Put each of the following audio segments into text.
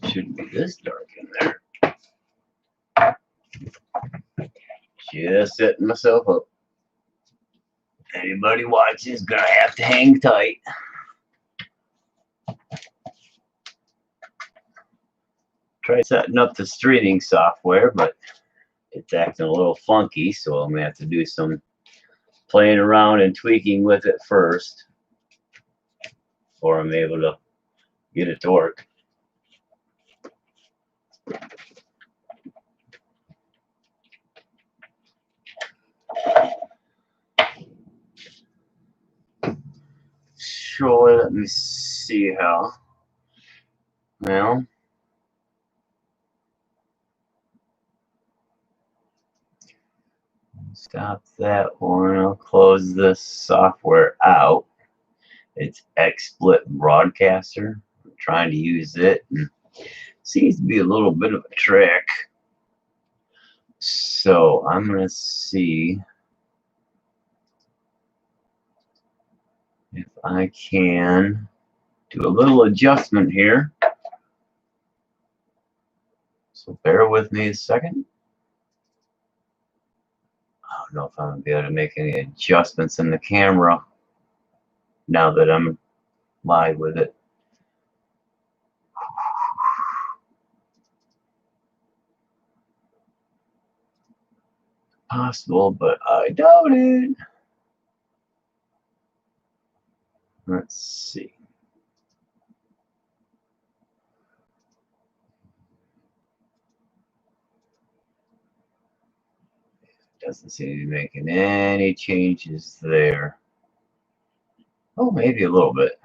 Shouldn't be this dark in there. Just setting myself up. Anybody watching is gonna have to hang tight. Try setting up the streaming software, but it's acting a little funky, so I'm gonna have to do some playing around and tweaking with it first before I'm able to get it to work. Sure, let me see how. Well, stop that one. I'll close this software out. It's XSplit Broadcaster. I'm trying to use it, and it seems to be a little bit of a trick. So I'm gonna see if I can do a little adjustment here. So bear with me a second. I don't know if I'm gonna be able to make any adjustments in the camera now that I'm live with it. Possible, but I doubt it. Let's see. Doesn't seem to be making any changes there. Oh, maybe a little bit.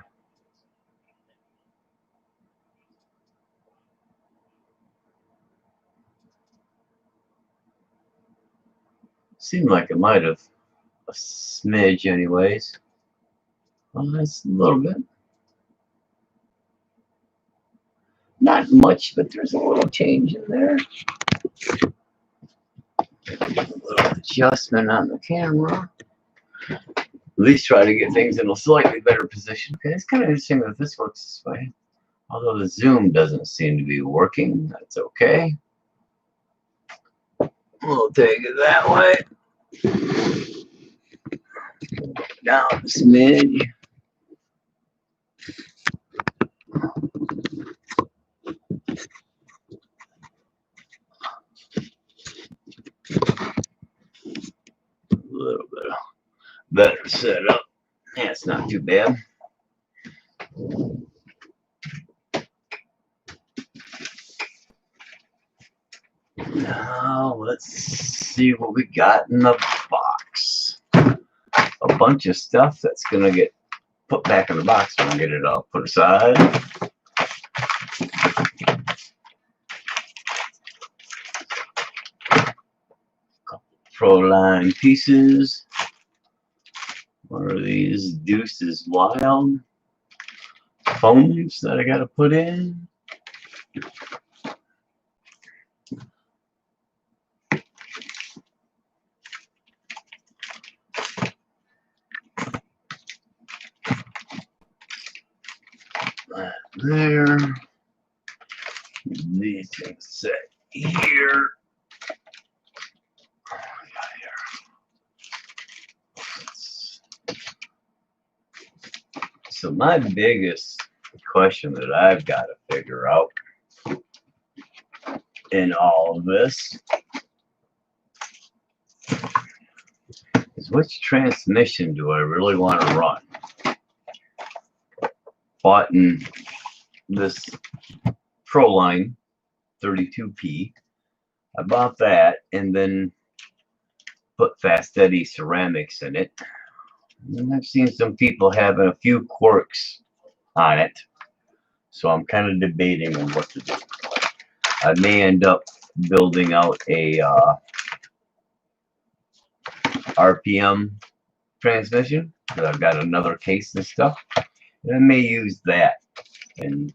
Seemed like it might have a smidge anyways. Well, that's a little bit. Not much, but there's a little change in there. A little adjustment on the camera. At least try to get things in a slightly better position. Okay, it's kind of interesting that this works this way. Although the zoom doesn't seem to be working, that's okay. We'll take it that way. Down a smidge. A little bit of better setup. Yeah, it's not too bad. Now let's see what we got in the box. A bunch of stuff that's gonna get put back in the box when I get it all put aside. Couple Pro-Line pieces. What are these? Deuces Wild foams that I gotta put in. That there. These things set here. So my biggest question that I've got to figure out in all of this is which transmission do I really want to run? Bought in this Pro-Line 32P. I bought that and then put Fast Eddie ceramics in it. And I've seen some people having a few quirks on it, so I'm kind of debating on what to do. I may end up building out a RPM transmission, because I've got another case and stuff, and I may use that and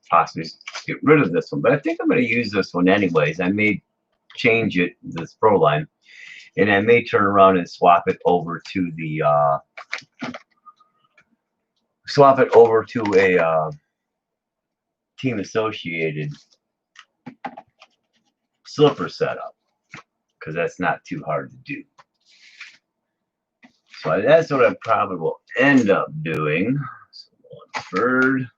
possibly get rid of this one. But I think I'm going to use this one anyways. I may change it, this Pro-Line, and I may turn around and swap it over to the a team associated slipper setup, because that's not too hard to do. So that's what I probably will end up doing. So 1/3.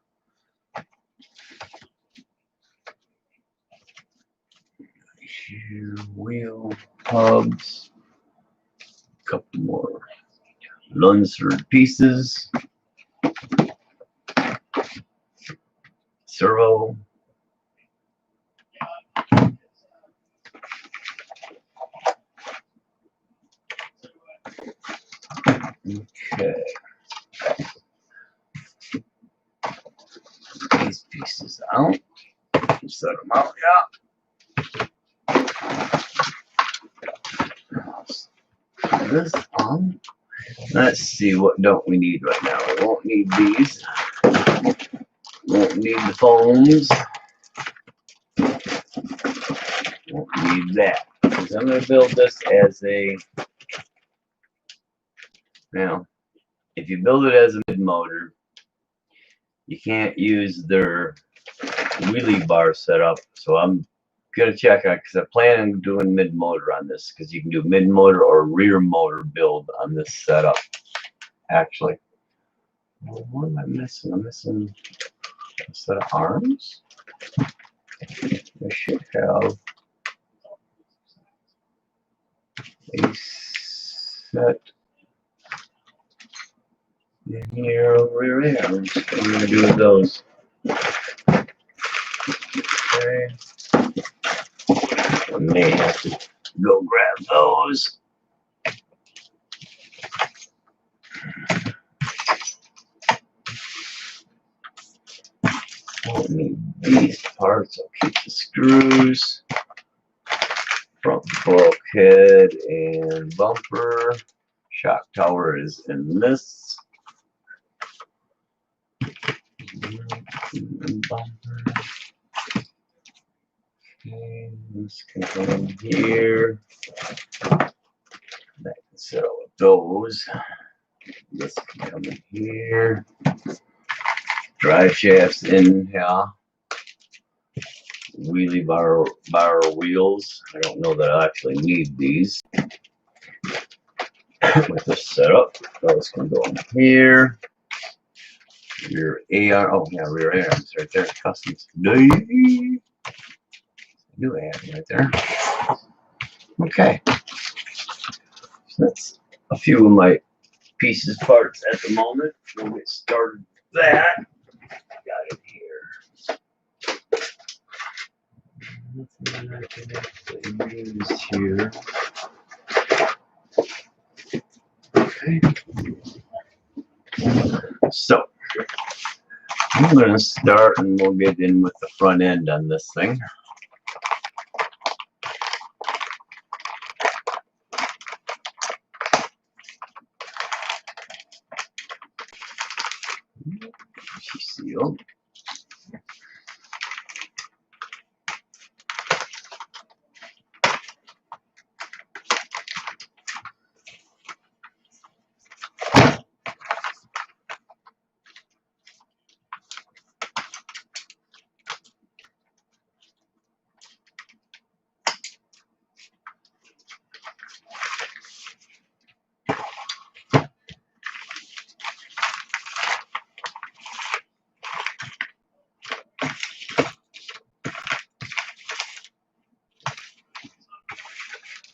Here, wheel hubs, a couple more Lunsford pieces, servo. Okay. These pieces out. Set them out, yeah. This on. Let's see, what don't we need right now? We won't need these. Won't need the foams. Won't need that. Because I'm going to build this as a... Now, if you build it as a mid-motor, you can't use their wheelie bar setup. So I'm going to check out, because I plan on doing mid-motor on this, because you can do mid-motor or rear motor build on this setup. Actually, well, what am I missing? I'm missing a set of arms. I should have a set in here of rear arms. What am I going to do with those? Okay. I may have to go grab those. Won't need these parts. I'll keep the screws. Front bulkhead and bumper. Shock tower is in this. Bumper. Okay, this can go in here. That can sit all with those. This can come in here. Drive shafts in here. Wheelie bar wheels. I don't know that I actually need these. With this setup, those can go in here. Rear AR. Oh yeah, rear arms right there. Customs. New AM right there. Okay. So that's a few of my pieces, parts at the moment. We'll get started with that. Got it here. Nothing I can actually use here. Okay. So I'm going to start, and we'll get in with the front end on this thing. Seal.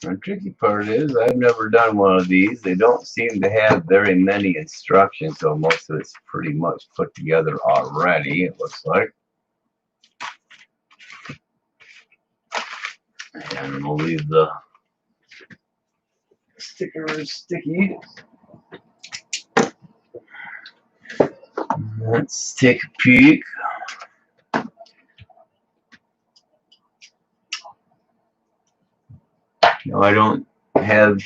The tricky part is I've never done one of these. They don't seem to have very many instructions, so most of it's pretty much put together already, it looks like. And we'll leave the stickers sticky. Let's take a peek. No, I don't have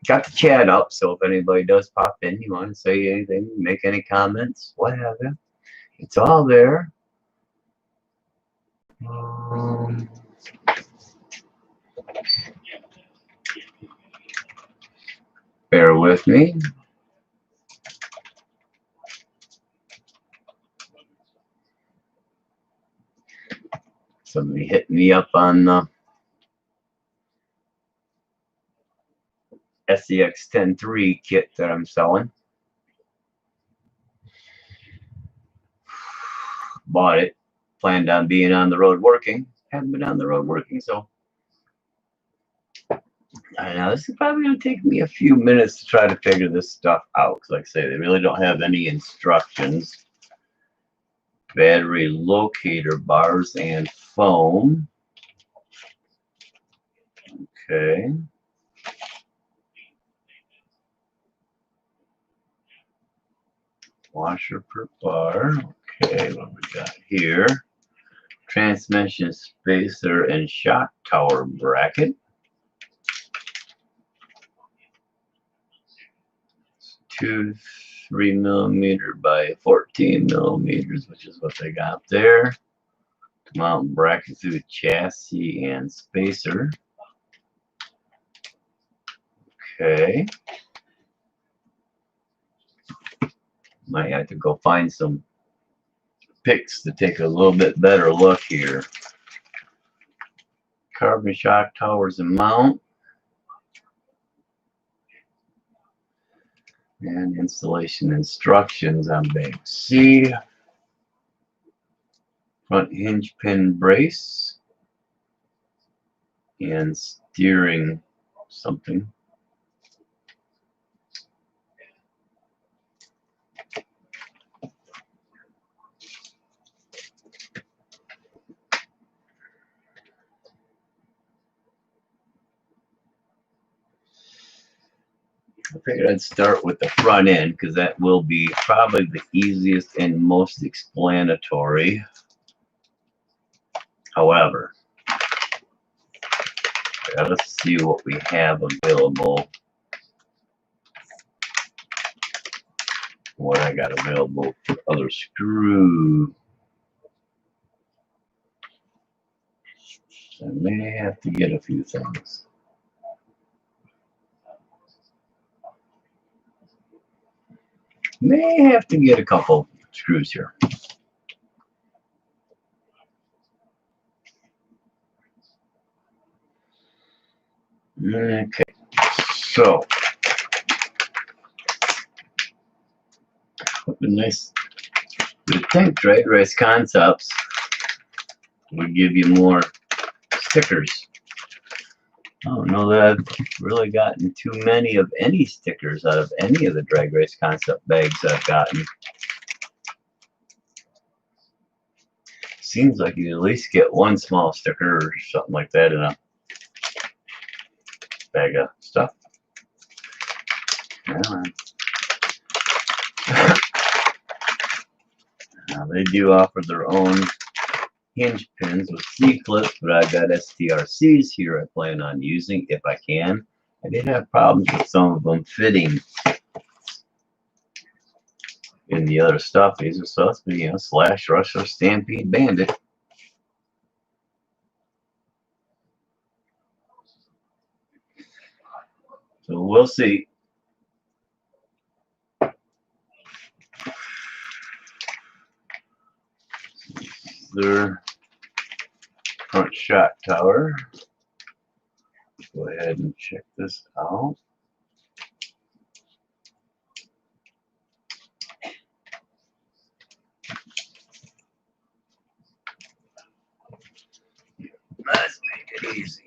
got the chat up, so if anybody does pop in, you want to say anything, make any comments, what have you, it's all there. Bear with me. Somebody hit me up on the SEX 10.3 kit that I'm selling. Bought it, planned on being on the road working. Haven't been on the road working, so I know this is probably going to take me a few minutes to try to figure this stuff out. Because, like I say, they really don't have any instructions. Battery locator bars and foam. Okay. Washer per bar. Okay, what we got here? Transmission spacer and shock tower bracket. 2 3mm by 14mm, which is what they got there. To mount bracket through chassis and spacer. Okay. Might have to go find some pics to take a little bit better look here. Carbon shock towers and mount. And installation instructions on bag C. Front hinge pin brace. And steering something. I figured I'd start with the front end because that will be probably the easiest and most explanatory. However, let's see what we have available. What I got available for other screw. I may have to get a few things. May have to get a couple screws here. Okay, so what a nice. You'd think Drag Race Concepts would give you more stickers. I don't know that I've really gotten too many of any stickers out of any of the Drag Race Concept bags I've gotten. Seems like you at least get one small sticker or something like that in a bag of stuff. Yeah. Now they do offer their own hinge pins with C-clips, but I've got STRCs here I plan on using if I can. I did have problems with some of them fitting in the other stuff. These are supposed to be, Slash, Rush, or Stampede Bandit. So we'll see. Their front shock tower. Go ahead and check this out. Let's make it easy.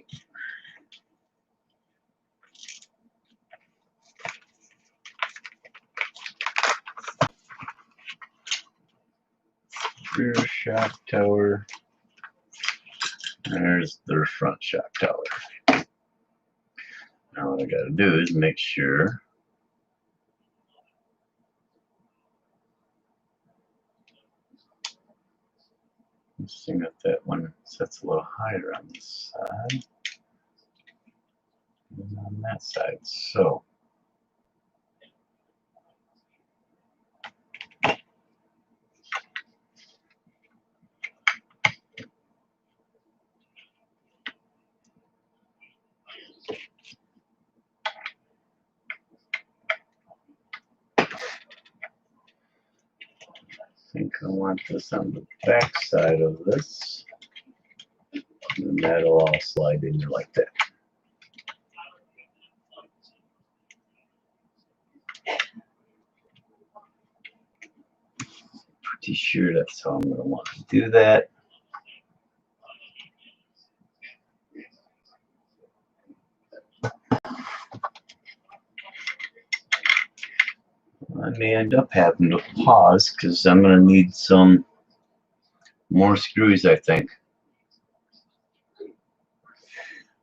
Rear shock tower. There's their front shock tower. Now what I got to do is make sure let's see if that one sets a little higher on this side than on that side. So I think I want this on the back side of this. And that'll all slide in there like that. Pretty sure that's how I'm going to want to do that. I may end up having to pause because I'm going to need some more screws, I think.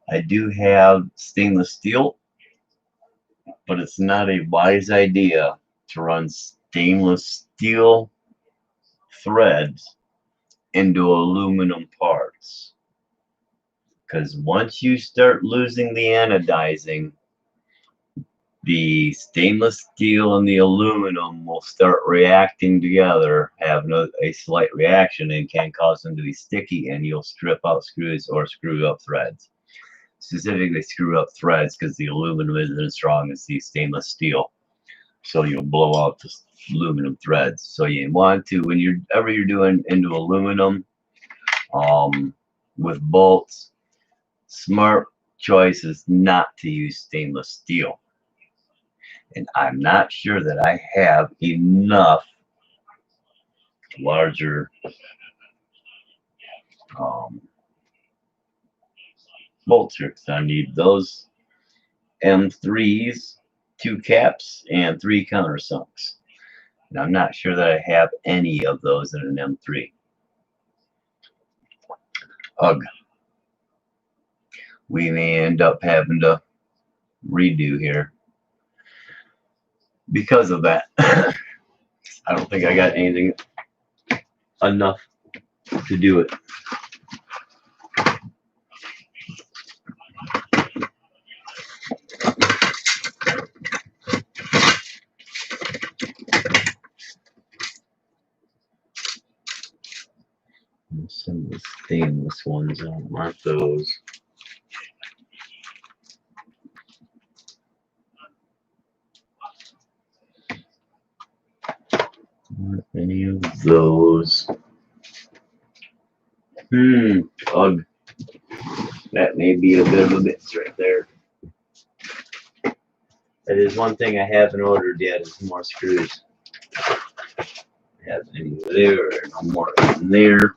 I do have stainless steel, but it's not a wise idea to run stainless steel threads into aluminum parts, because once you start losing the anodizing, the stainless steel and the aluminum will start reacting together, have a slight reaction, and can cause them to be sticky, and you'll strip out screws or screw up threads. Specifically screw up threads because the aluminum isn't as strong as the stainless steel, so you'll blow out the aluminum threads. So you want to, whenever you're doing into aluminum with bolts, smart choice is not to use stainless steel. And I'm not sure that I have enough larger bolts here, because I need those M3s, 2 caps, and 3 countersunks. And I'm not sure that I have any of those in an M3. Ugh. We may end up having to redo here because of that. I don't think I got anything enough to do it. Some of the stainless ones aren't those. Aren't any of those. Ugh. That may be a bit of a miss right there. That is one thing I haven't ordered yet, is more screws. I have any there, no more in there.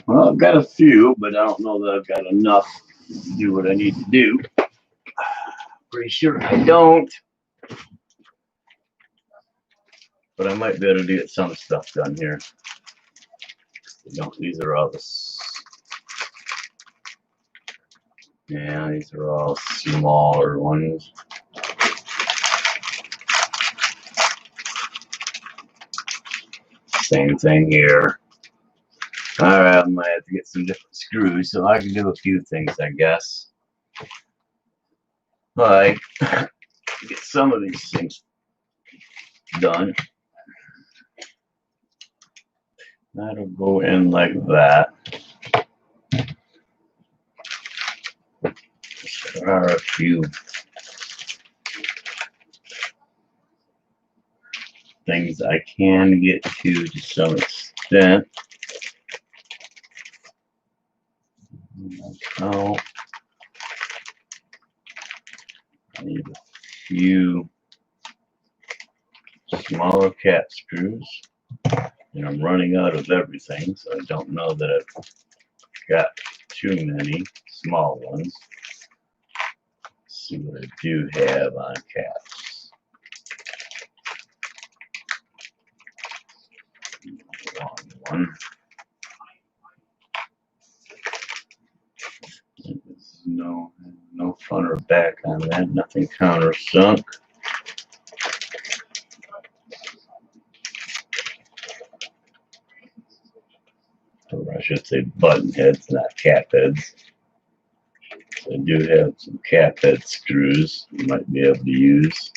Well, I've got a few, but I don't know that I've got enough to do what I need to do. Pretty sure I don't. But I might be able to get some stuff done here. No, these are all the... Yeah, these are all smaller ones. Same thing here. Alright, I might have to get some different screws, so I can do a few things, I guess. Like, get some of these things done. That'll go in like that. There are a few things I can get to some extent. Oh, I need a few smaller cap screws, and I'm running out of everything, so I don't know that I've got too many small ones. Let's see what I do have on caps. Long one. There's no front or back on that. Nothing countersunk. Or I should say button heads, not cap heads. So I do have some cap head screws you might be able to use,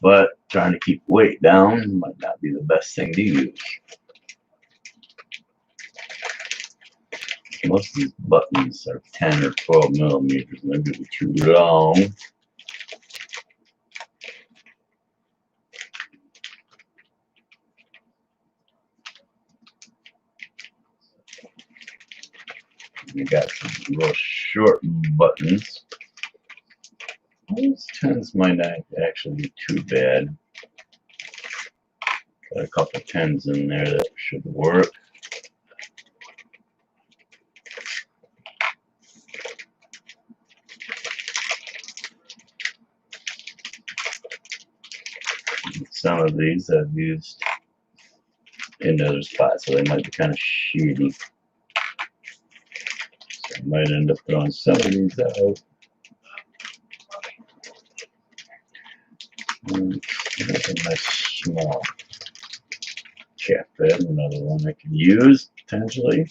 but trying to keep weight down might not be the best thing to use. Most of these buttons are 10 or 12 millimeters, and they're going to be too long. You got some real short buttons. Those 10s might not actually be too bad. Got a couple 10s in there that should work. Some of these I've used in other spots, so they might be kind of shitty. So I might end up throwing some of these out. Here's a nice small cap head, another one I can use potentially.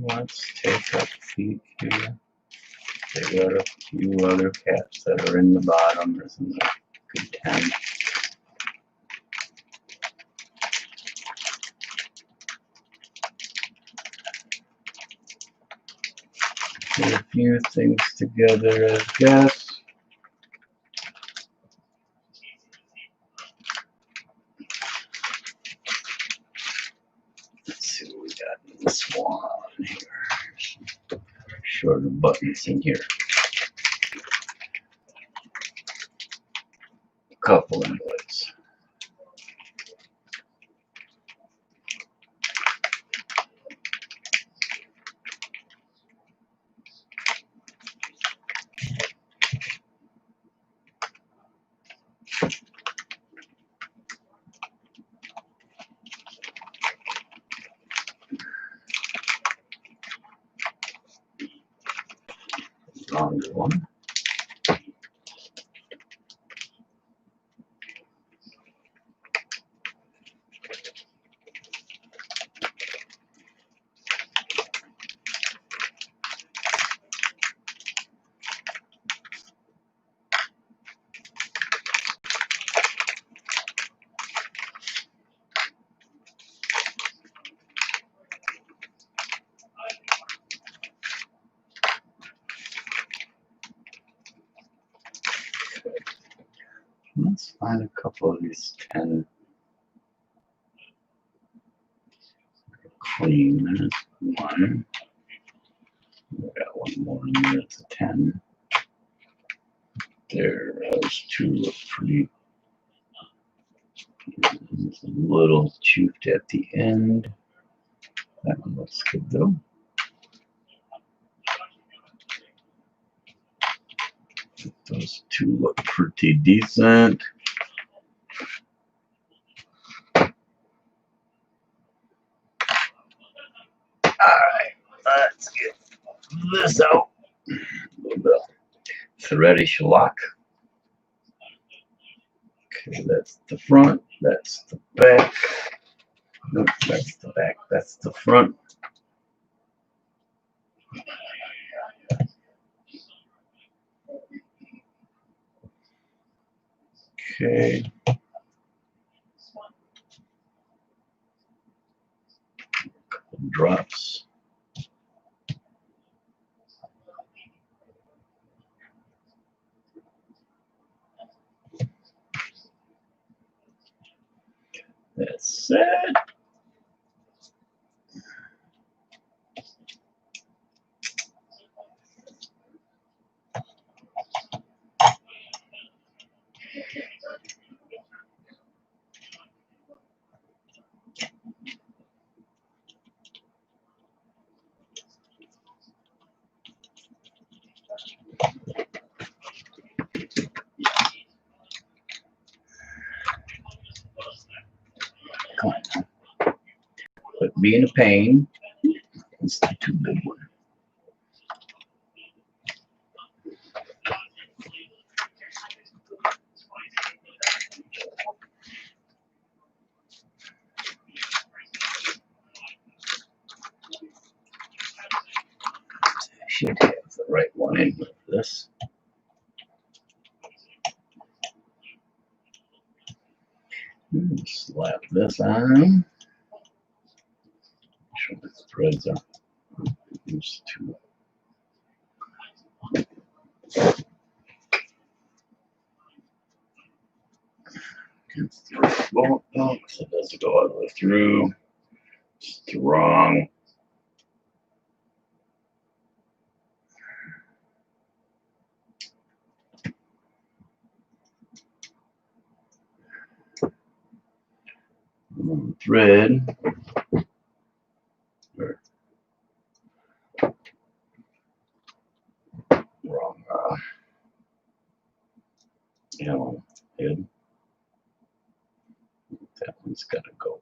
Let's take a peek here. There are a few other caps that are in the bottom. This is a good 10. Put a few things together, I guess. Let's see what we got in this one here. Shorter buttons in here. A couple inputs. Longer one. Let's find a couple of these 10 clean. There's one. We got one more in there. It's a 10. There, those two look pretty. It's a little chafed at the end. That one looks good though. Those two look pretty decent. Alright, let's get this out. A little bit of threadish lock. Okay, that's the front, that's the back. Nope, that's the back, that's the front. Okay. Couple drops. That's it. Come on. Quit being a pain. It's the too big one. Should have the right one in with this. Slap this on. Sure the threads are used to. Against the right bolt. Oh, so it doesn't go all the way through. Strong. Thread. Wrong head. That one's got to go.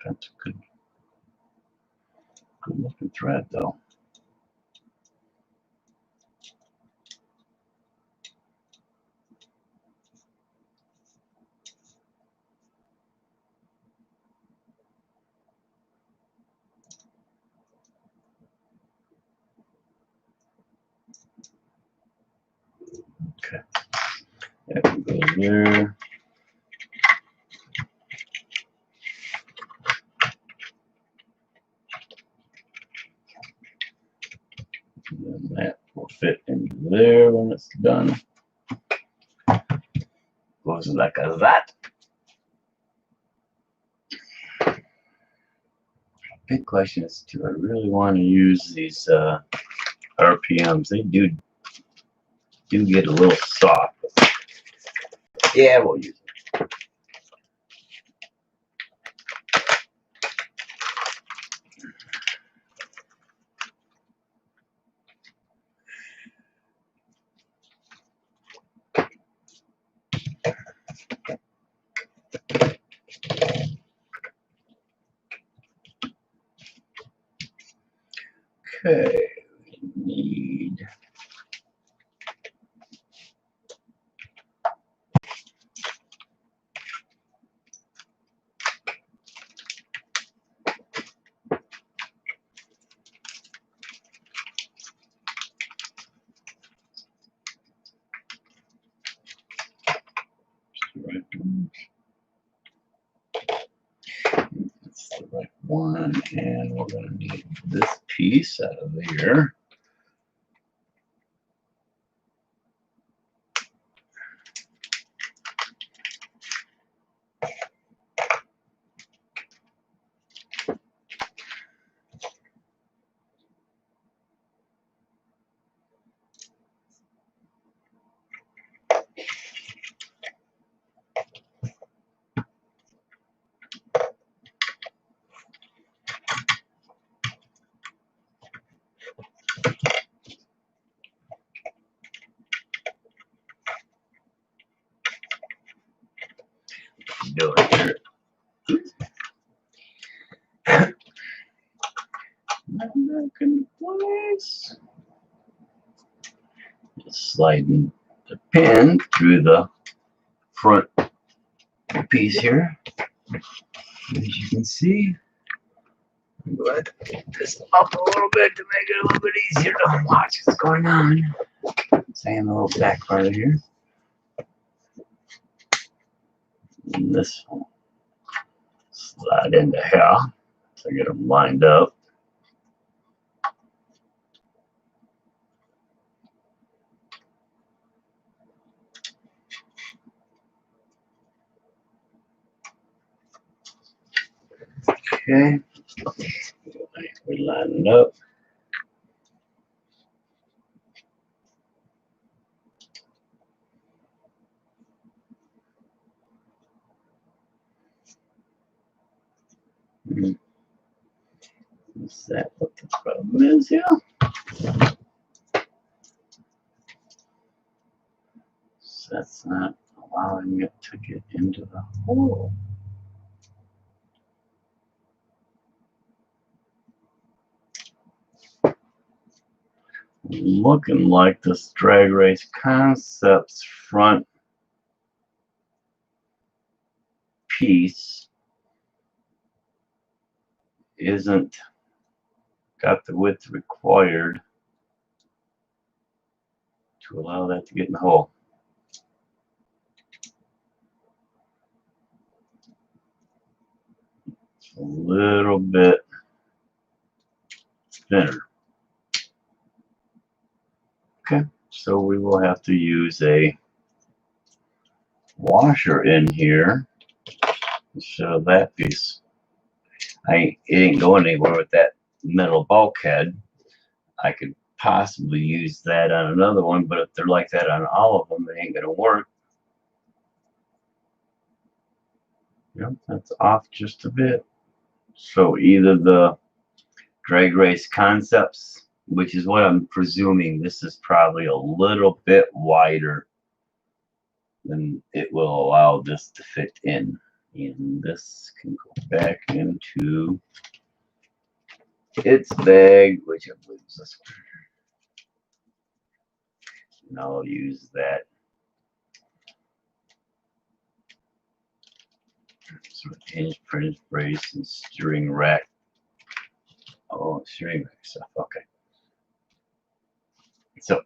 That's a good looking thread though. Okay. That can go there. And then that will fit into there when it's done. Goes like that. Big question is, do I really want to use these RPMs? They do get a little soft. Yeah, we'll use them. Okay, we need that's the right one, and we're going to need this piece out of there. back into place. Just sliding the pin through the front piece here. As you can see, I'm going to pull this up a little bit to make it a little bit easier to watch what's going on. Say in the little back part of here. And this will slide into here. So I get them lined up. Okay. We line it up. Is that what the problem is here? So that's not allowing it to get into the hole. Looking like this Drag Race Concepts front piece isn't got the width required to allow that to get in the hole. It's a little bit thinner. Okay, so we will have to use a washer in here to show that piece. It ain't going anywhere with that metal bulkhead. I could possibly use that on another one, but if they're like that on all of them, it ain't gonna work. Yep, that's off just a bit. So either the Drag Race Concepts, which is what I'm presuming, this is probably a little bit wider than it will allow this to fit in. And this can go back into its bag, which I believe is this one. And I'll use that sort of hinge, print brace, and steering rack. Oh, steering rack stuff. Okay. So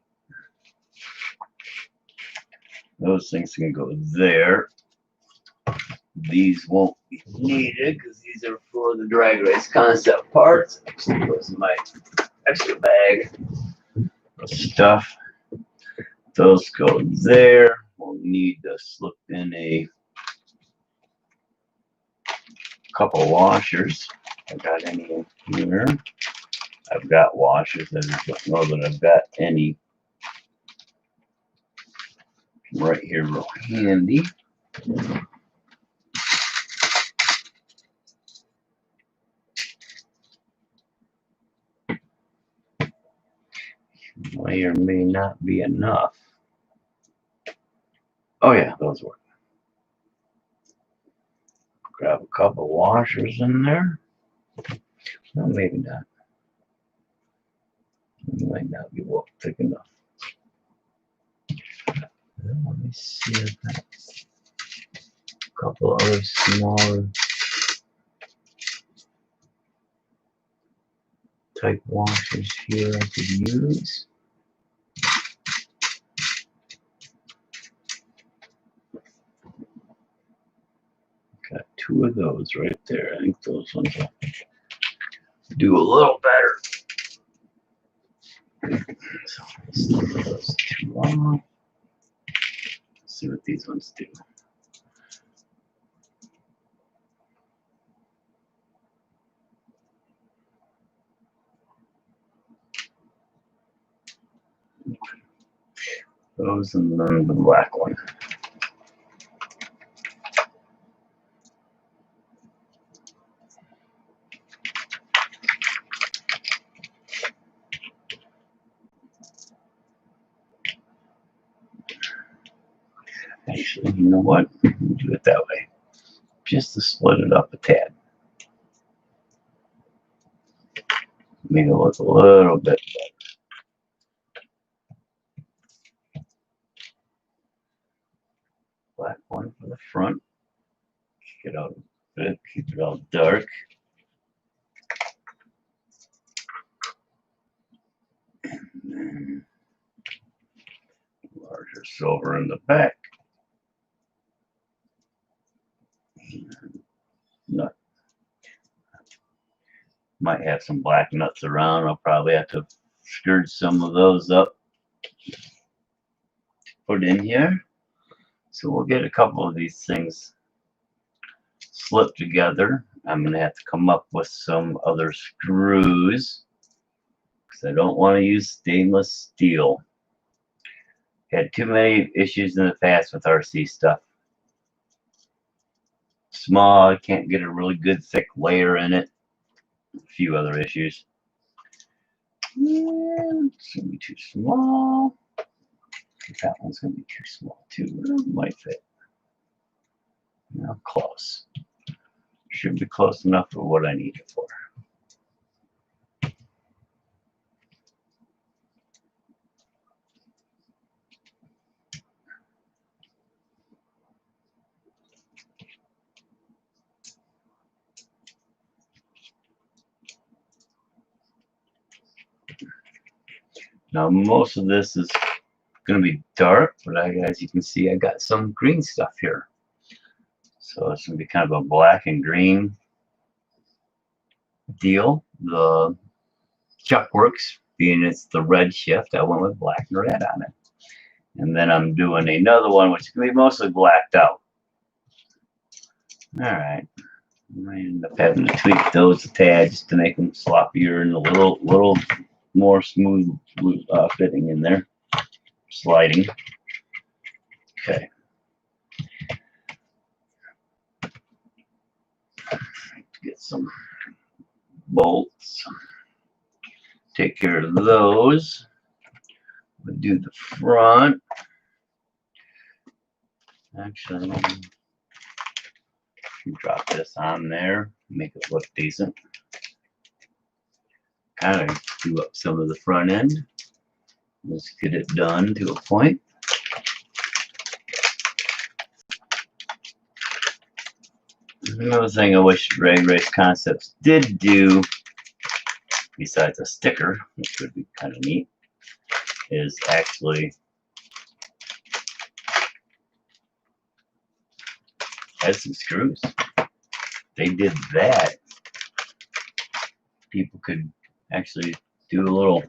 those things can go there. These won't be needed because these are for the Drag Race Concept parts. Actually, goes in my extra bag of stuff. Those go there. We'll need to slip in a couple washers. I got any in here? I've got washers. I just don't know that I've got any right here real handy. May or may not be enough. Oh yeah, those work. Grab a couple washers in there. No, maybe not. It might not be thick enough. Let me see if that's a couple other smaller type washers here I could use. Got two of those right there. I think those ones will do a little better. So let's leave those two off. Let's see what these ones do. Those and then the black one. Actually, you know what? Do it that way. Just to split it up a tad. Make it look a little bit better. Black one for the front. Get out a bit, keep it all dark. And then larger silver in the back. Nut. Might have some black nuts around. I'll probably have to scourge some of those up. Put in here. So we'll get a couple of these things slipped together. I'm going to have to come up with some other screws because I don't want to use stainless steel. Had too many issues in the past with RC stuff. Small, I can't get a really good thick layer in it. A few other issues. And it's going to be too small. That one's going to be too small too. It might fit. Now close. Should be close enough for what I need it for. Now most of this is going to be dark, but as you can see, I got some green stuff here. So it's going to be kind of a black and green deal. The chuck works, being it's the red shift, I went with black and red on it. And then I'm doing another one, which is going to be mostly blacked out. All right. I end up having to tweak those a tad just to make them sloppier and a little more smooth fitting in there. Sliding. Okay. Get some bolts. Take care of those. We'll do the front. Actually, drop this on there, make it look decent. Kind of do up some of the front end. Let's get it done to a point. Another thing I wish Drag Race Concepts did do, besides a sticker, which would be kind of neat, is actually add some screws. They did that. People could actually do a little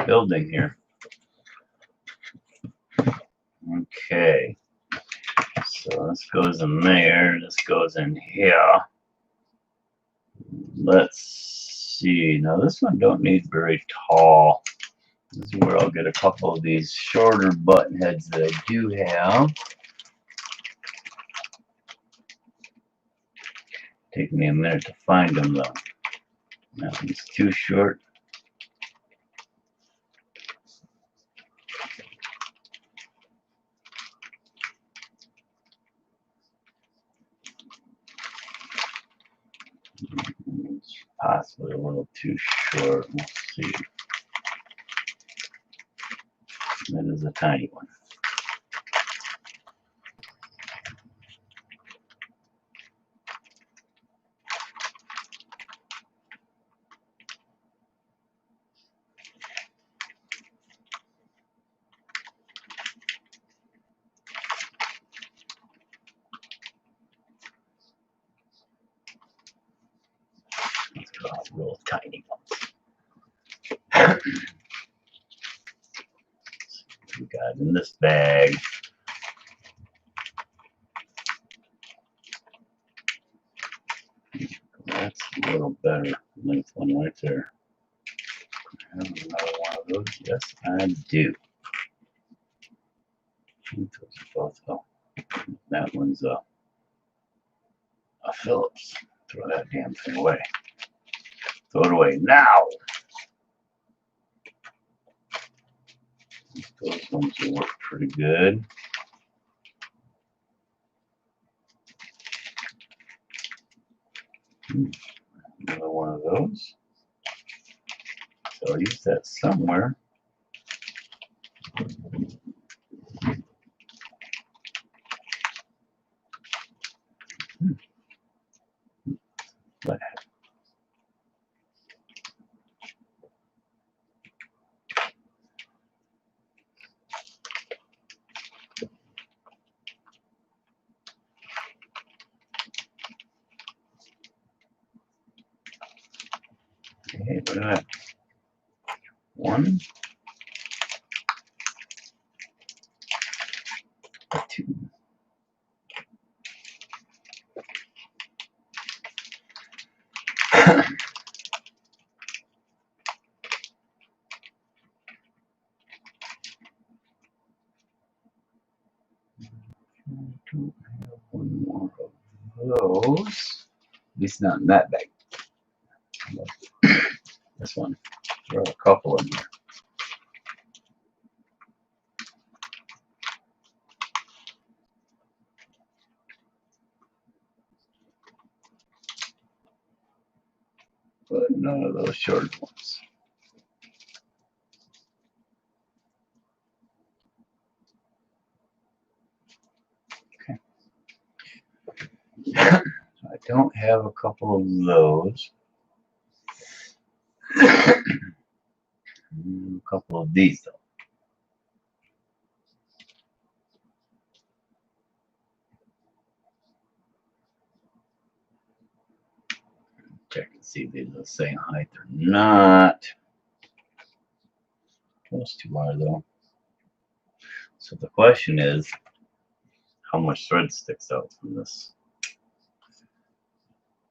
building here. Okay. So this goes in there. This goes in here. Let's see. Now this one don't need very tall. This is where I'll get a couple of these shorter button heads that I do have. Take me a minute to find them though. That one's too short. It's possibly a little too short. Let's see. That is a tiny one. Let's go off real tiny ones. We got in this bag. That's a little better length one right there. I have another one of those. Yes, I do. Those are both. Oh, that one's a Phillips. Throw that damn thing away. Throw it away now. Those ones will work pretty good. Another one of those. So I'll use that somewhere. What happened? Okay, what did I? 1, 2. Don't have one more of those. At least not in that bag. This one. There are a couple in here. But none of those short ones. Okay. I don't have a couple of those. A couple of these though. Check and see if these are the same height or not. Those two are though. So the question is, how much thread sticks out from this?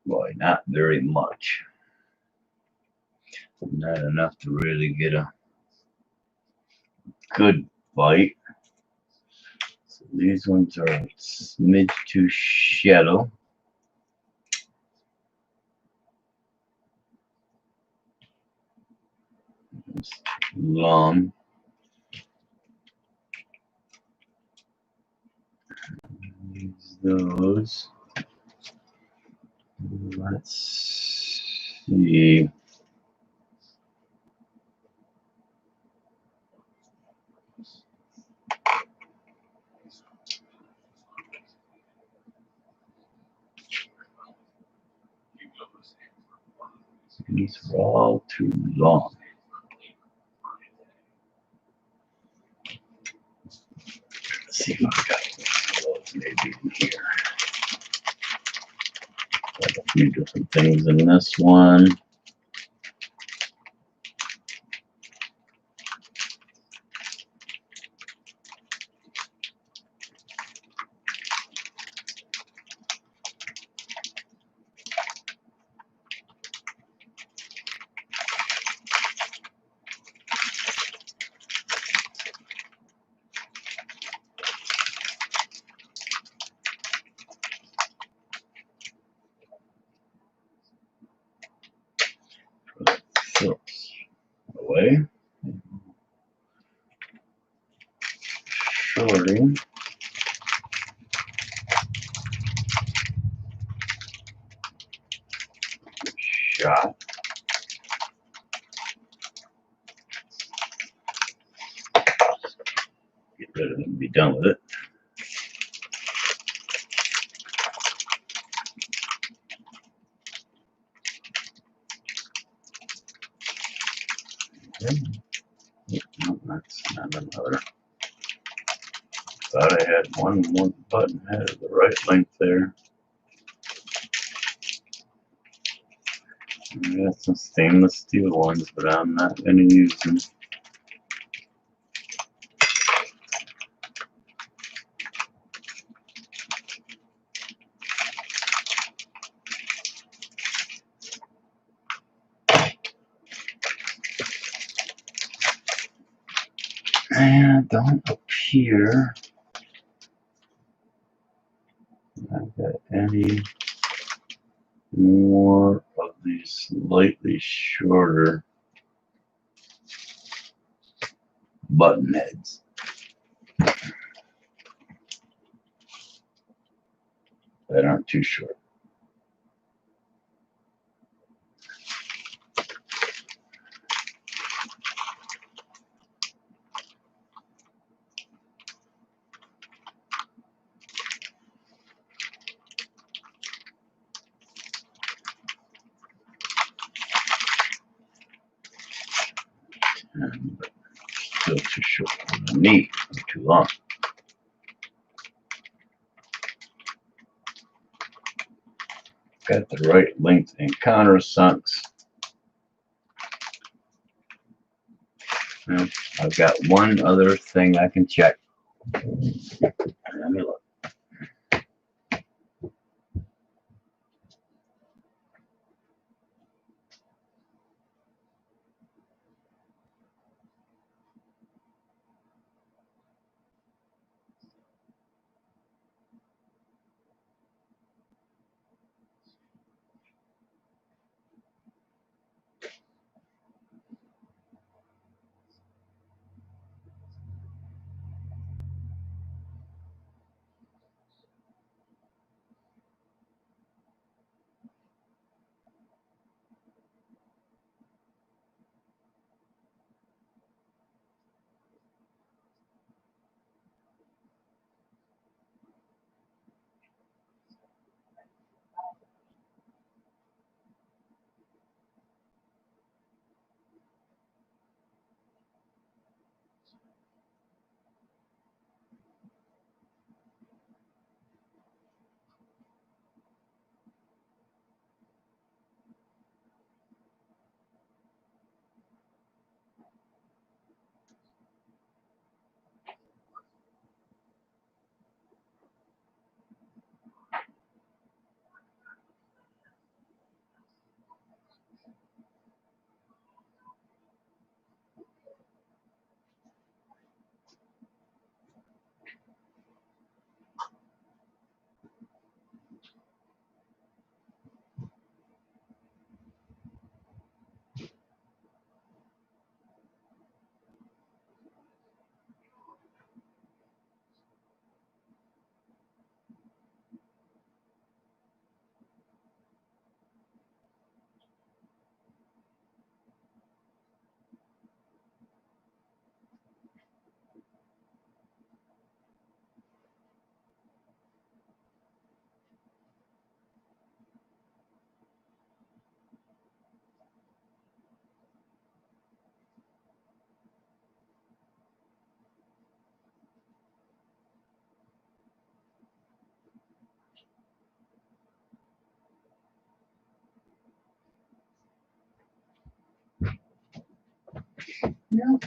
Boy, not very much. Not enough to really get a good bite. So these ones are a smidge too shallow. It's long. Use those. Let's see. These are all too long. Let's see if I've got one of those maybe in here. Got a few different things in this one. Silks away. Shorting. Shot. Get rid of it and be done with it. Okay. No, that's not another. Thought I had one more button head of the right length there. I got some stainless steel ones, but I'm not going to use them. And don't appear I've got any more of these slightly shorter button heads. That aren't too short. too short for the knee, too long. Got the right length and countersunks. Now, I've got one other thing I can check. Let me look. Nope.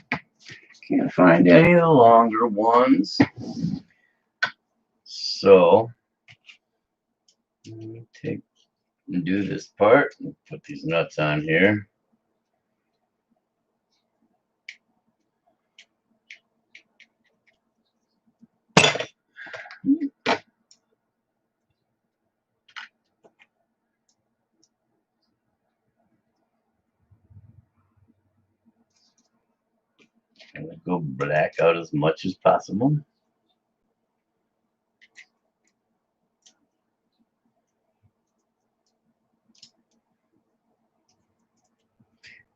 Can't find any of the longer ones. So let me do this part and put these nuts on here. And I go black out as much as possible.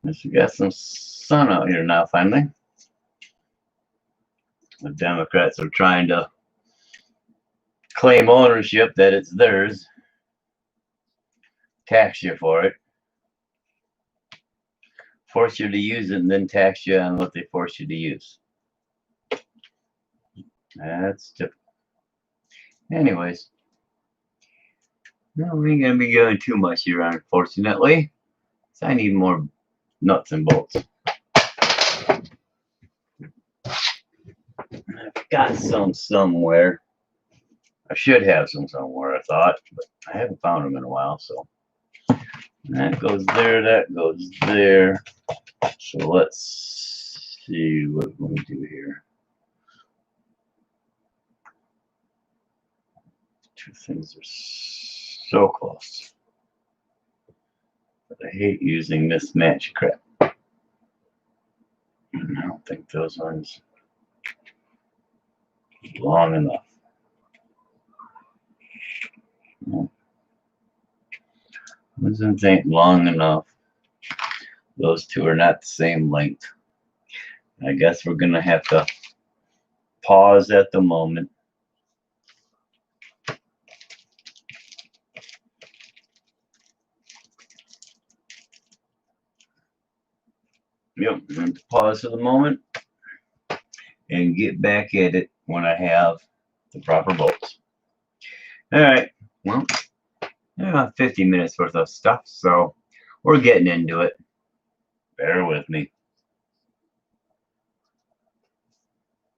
We got some sun out here now, finally. The Democrats are trying to claim ownership that it's theirs, tax you for it, force you to use it, and then tax you on what they force you to use. That's typical. Anyways, no, we ain't gonna be going too much here, unfortunately. So I need more nuts and bolts. I've got some somewhere. I should have some somewhere, I thought, but I haven't found them in a while. So that goes there, that goes there. So let's see what we do here. Two things are so close. But I hate using this match crap. I don't think those ones are long enough. No. Those ones ain't long enough. Those two are not the same length. I guess we're gonna have to pause at the moment. Yep, I'm going to pause for the moment. and get back at it when I have the proper bolts. Alright, well, 50 minutes worth of stuff, so we're getting into it. Bear with me.